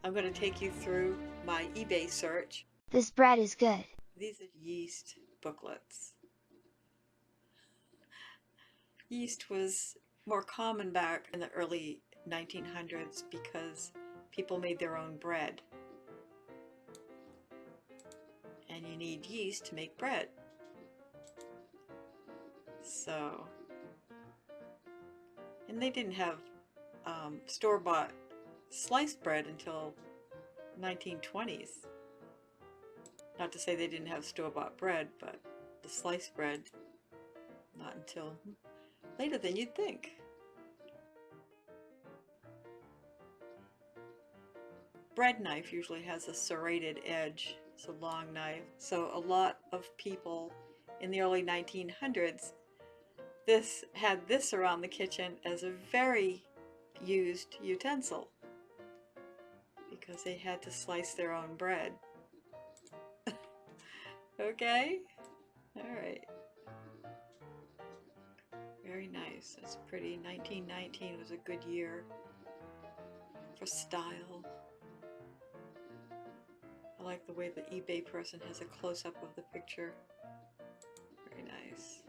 I'm going to take you through my eBay search. This bread is good. These are yeast booklets. Yeast was more common back in the early 1900s because people made their own bread. And you need yeast to make bread. So, and they didn't have store-bought sliced bread until 1920s. Not to say they didn't have store-bought bread, but the sliced bread, not until later than you'd think. Bread knife usually has a serrated edge. It's a long knife. So a lot of people in the early 1900s had this around the kitchen as a very used utensil because they had to slice their own bread. Okay? Alright. Very nice. That's pretty. 1919 was a good year for style. I like the way the eBay person has a close-up of the picture. Very nice.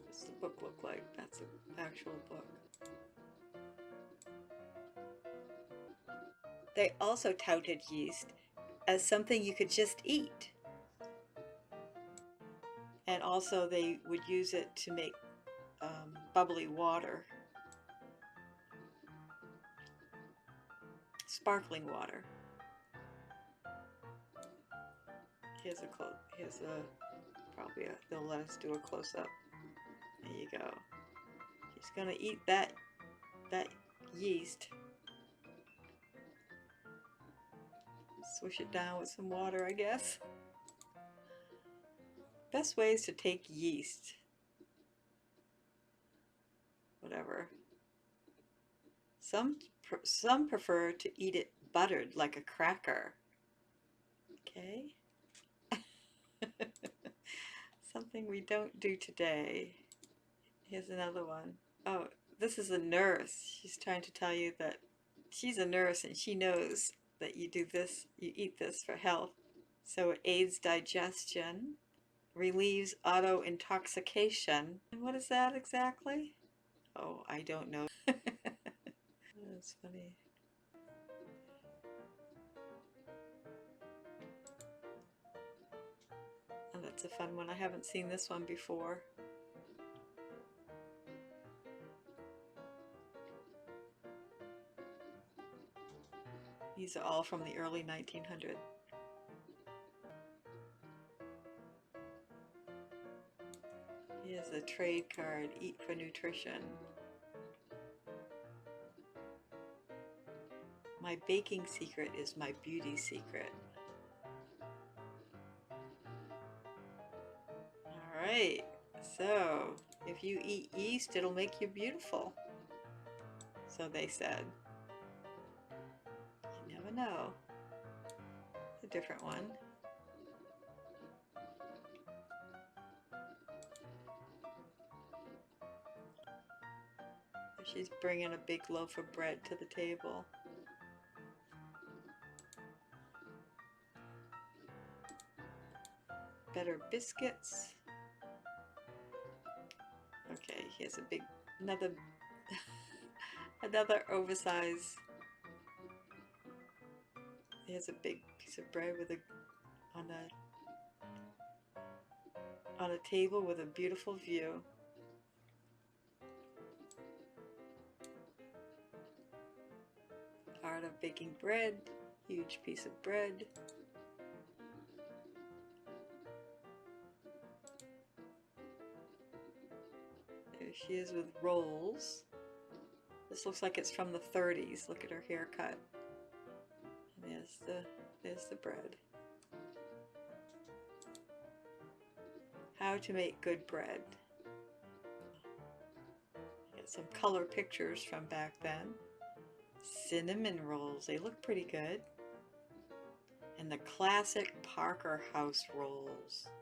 What's the book look like? That's an actual book. They also touted yeast as something you could just eat. And also they would use it to make bubbly water. Sparkling water. They'll let us do a close-up. There you go. She's gonna eat that yeast. Swish it down with some water, I guess. Best ways to take yeast. Whatever. Some prefer to eat it buttered like a cracker. Okay? Something we don't do today. Here's another one. Oh, this is a nurse. She's trying to tell you that she's a nurse and she knows that you do this, you eat this for health. So it aids digestion, relieves auto-intoxication. And what is that exactly? Oh, I don't know. That's funny. Oh, that's a fun one. I haven't seen this one before. These are all from the early 1900s. Here's a trade card, Eat for Nutrition. My baking secret is my beauty secret. Alright, so if you eat yeast, it'll make you beautiful. So they said. You never know. It's a different one. She's bringing a big loaf of bread to the table. Better biscuits. Okay, here's another oversized. Here's a big piece of bread with on a table with a beautiful view. Art of baking bread, huge piece of bread. There she is with rolls. This looks like it's from the 30s. Look at her haircut. And there's the bread. How to make good bread. Get some color pictures from back then. Cinnamon rolls, they look pretty good. And the classic Parker House rolls.